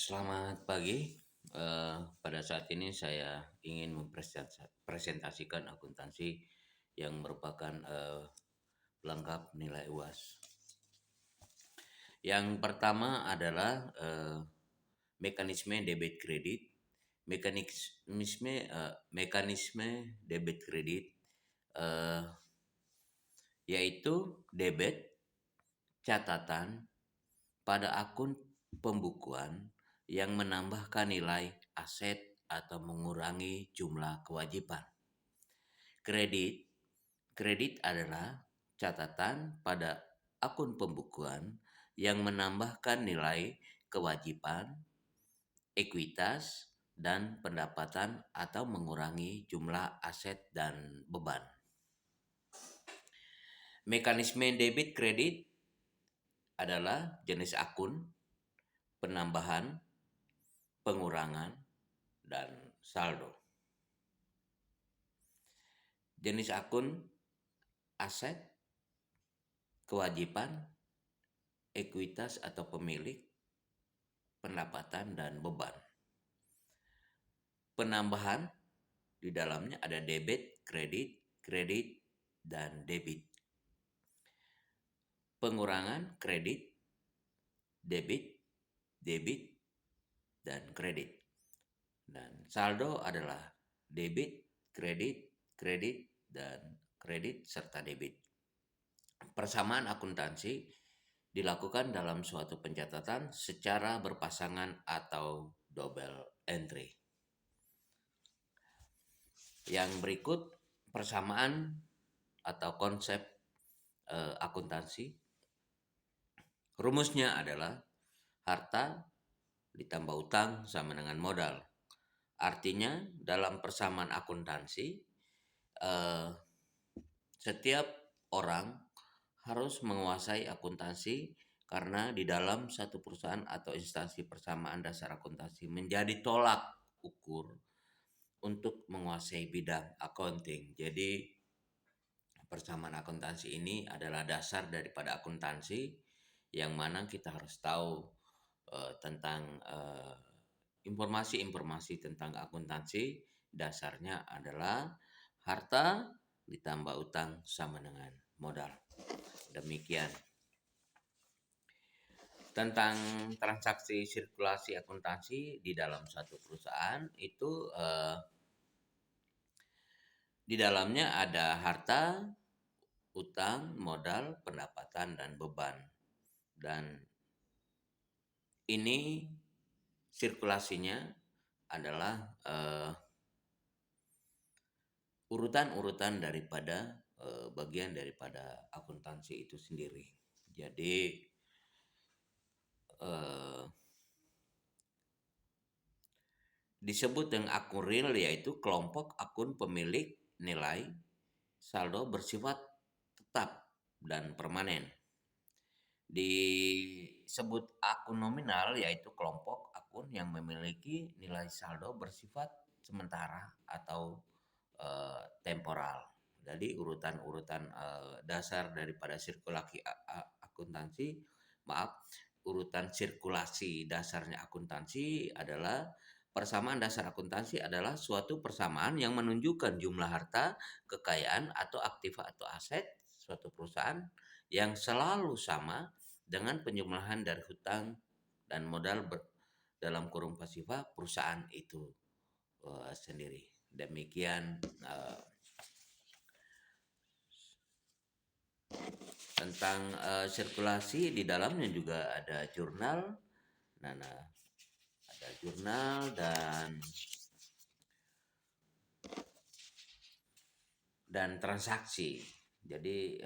Selamat pagi. Pada saat ini saya ingin mempresentasikan akuntansi yang merupakan pelengkap nilai UAS. Yang pertama adalah mekanisme debit kredit. Mekanisme debit kredit eh, yaitu debit catatan pada akun pembukuan yang menambahkan nilai aset atau mengurangi jumlah kewajiban. Kredit kredit adalah catatan pada akun pembukuan yang menambahkan nilai kewajiban, ekuitas, dan pendapatan atau mengurangi jumlah aset dan beban. Mekanisme debit kredit adalah jenis akun, penambahan, pengurangan, dan saldo. Jenis akun, aset, kewajiban, ekuitas atau pemilik, pendapatan, dan beban. Penambahan di dalamnya ada debit, kredit, dan debit. Pengurangan kredit, debit, dan kredit. Dan saldo adalah debit, kredit, dan kredit serta debit. Persamaan akuntansi dilakukan dalam suatu pencatatan secara berpasangan atau double entry. Yang berikut persamaan atau konsep akuntansi. Rumusnya adalah harta ditambah utang sama dengan modal. Artinya dalam persamaan akuntansi setiap orang harus menguasai akuntansi karena di dalam satu perusahaan atau instansi persamaan dasar akuntansi menjadi tolak ukur untuk menguasai bidang accounting. Jadi persamaan akuntansi ini adalah dasar daripada akuntansi yang mana kita harus tahu tentang informasi-informasi tentang akuntansi. Dasarnya adalah harta ditambah utang sama dengan modal. Demikian. Tentang transaksi sirkulasi akuntansi di dalam satu perusahaan itu di dalamnya ada harta, utang, modal, pendapatan, dan beban. Dan ini sirkulasinya adalah urutan-urutan daripada bagian daripada akuntansi itu sendiri. Jadi disebut dengan akun real, yaitu kelompok akun pemilik nilai saldo bersifat tetap dan permanen. Disebut akun nominal, yaitu kelompok akun yang memiliki nilai saldo bersifat sementara atau temporal. Jadi urutan-urutan dasar daripada sirkulasi akuntansi, urutan sirkulasi dasarnya akuntansi adalah persamaan dasar akuntansi adalah suatu persamaan yang menunjukkan jumlah harta, kekayaan atau aktiva atau aset suatu perusahaan yang selalu sama dengan penjumlahan dari hutang dan modal dalam kurung pasifa perusahaan itu sendiri. Demikian tentang sirkulasi. Di dalamnya juga ada jurnal. Ada jurnal dan transaksi. Jadi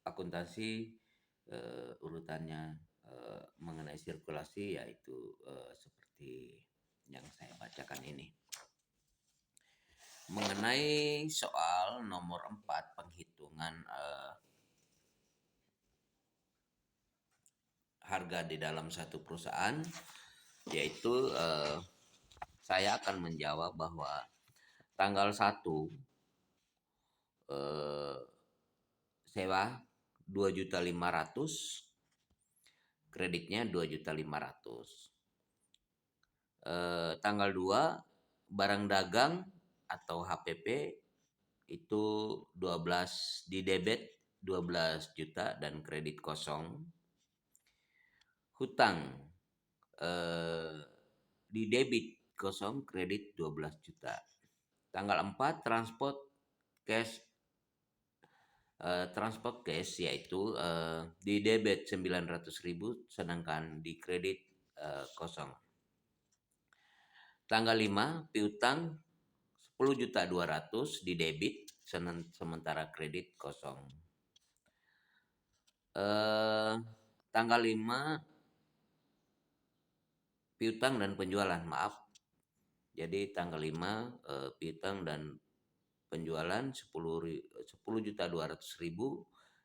akuntansi urutannya mengenai sirkulasi yaitu seperti yang saya bacakan ini. Mengenai soal nomor 4, penghitungan harga di dalam satu perusahaan, yaitu saya akan menjawab bahwa tanggal 1 sewa 2.500.000, kreditnya 2.500.000. Tanggal 2 barang dagang atau HPP itu 12 di debit 12 juta dan kredit kosong. Hutang eh, di debit kosong kredit 12 juta. Tanggal 4 transport cash yaitu di debit 900.000 sedangkan di kredit kosong. Tanggal 5 piutang 10.200.000 di debit sementara kredit kosong. Tanggal 5 piutang dan penjualan, maaf. Jadi tanggal 5 piutang dan penjualan 10.200.000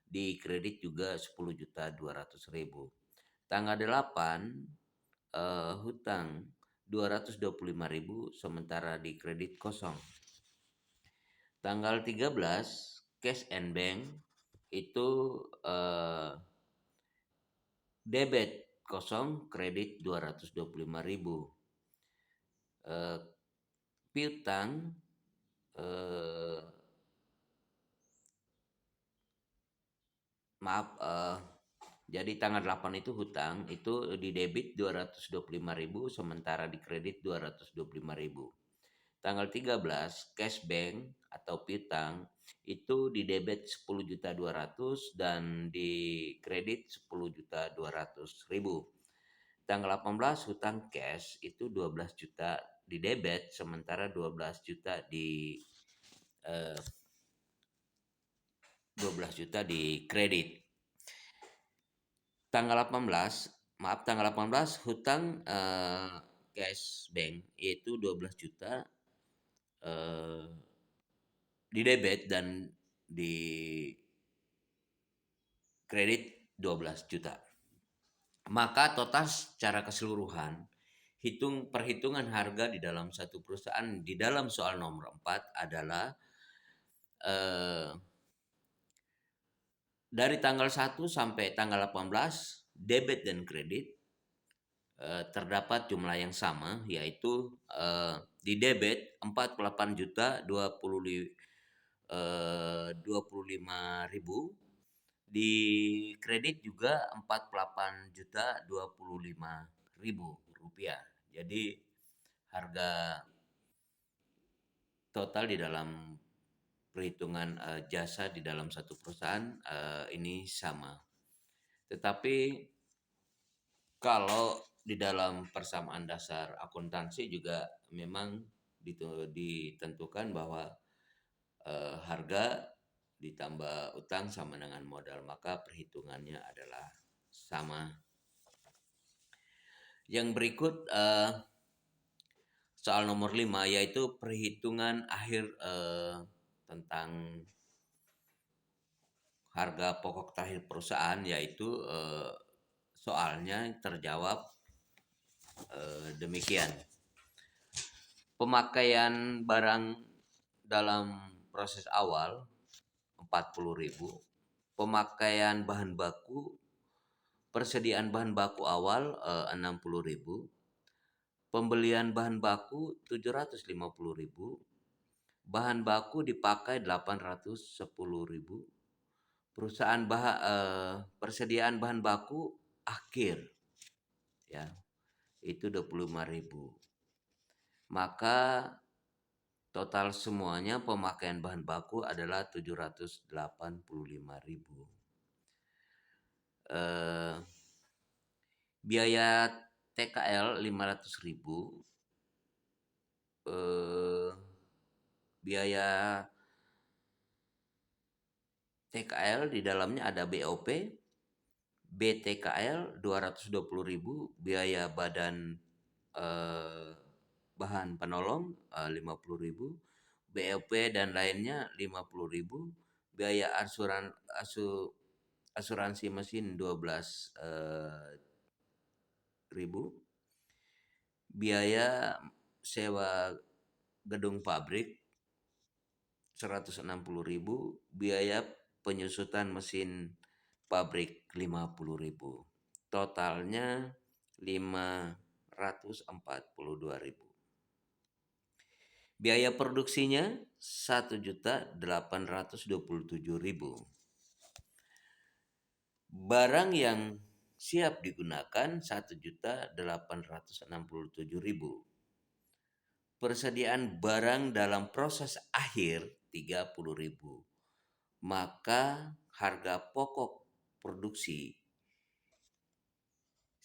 di kredit juga 10.200.000. Tanggal 8 hutang 225.000 sementara di kredit kosong. Tanggal 13 cash and bank itu debit kosong kredit 225.000. Piutang jadi tanggal 8 itu hutang itu di debit 225.000 sementara di kredit 225.000. Tanggal 13 cash bank atau piutang itu di debit 10.200.000 dan di kredit 10.200.000. Tanggal 18 hutang cash itu 12 juta di debit sementara 12 juta di 12 juta di kredit. Tanggal 18 hutang cash bank yaitu 12 juta di debit dan di kredit 12 juta. Maka total secara keseluruhan perhitungan harga di dalam satu perusahaan di dalam soal nomor 4 adalah dari tanggal 1 sampai tanggal 18 debit dan kredit terdapat jumlah yang sama yaitu di debit 48 juta 25.000, di kredit juga 48.025.000 rupiah. Jadi harga total di dalam perhitungan jasa di dalam satu perusahaan ini sama. Tetapi kalau di dalam persamaan dasar akuntansi juga memang ditentukan bahwa harga ditambah utang sama dengan modal, maka perhitungannya adalah sama. Yang berikut soal nomor 5 yaitu perhitungan akhir tentang harga pokok terakhir perusahaan, yaitu soalnya terjawab demikian. Pemakaian barang dalam proses awal 40.000. Pemakaian bahan baku, persediaan bahan baku awal 60.000. Pembelian bahan baku 750.000. Bahan baku dipakai 810.000. Persediaan bahan baku akhir ya itu 25.000. Maka total semuanya pemakaian bahan baku adalah 785.000. Biaya TKL 500.000. Biaya TKL di dalamnya ada BOP, BTKL 220.000, biaya badan bahan penolong 50.000, BOP dan lainnya 50.000, biaya asuransi mesin 12.000, biaya sewa gedung pabrik 160.000, biaya penyusutan mesin pabrik 50.000. Totalnya 500.000. 442.000. Biaya produksinya 1.827.000. Barang yang siap digunakan 1.867.000. Persediaan barang dalam proses akhir 30.000. Maka harga pokok produksi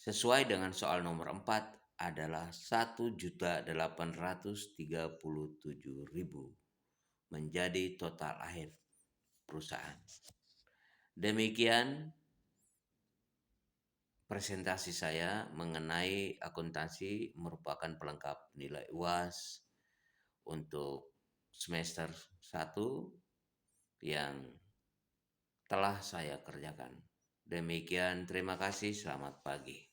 sesuai dengan soal nomor 4 adalah 1.837.000 menjadi total akhir perusahaan. Demikian presentasi saya mengenai akuntansi merupakan pelengkap nilai UAS untuk semester 1 yang telah saya kerjakan. Demikian, terima kasih, selamat pagi.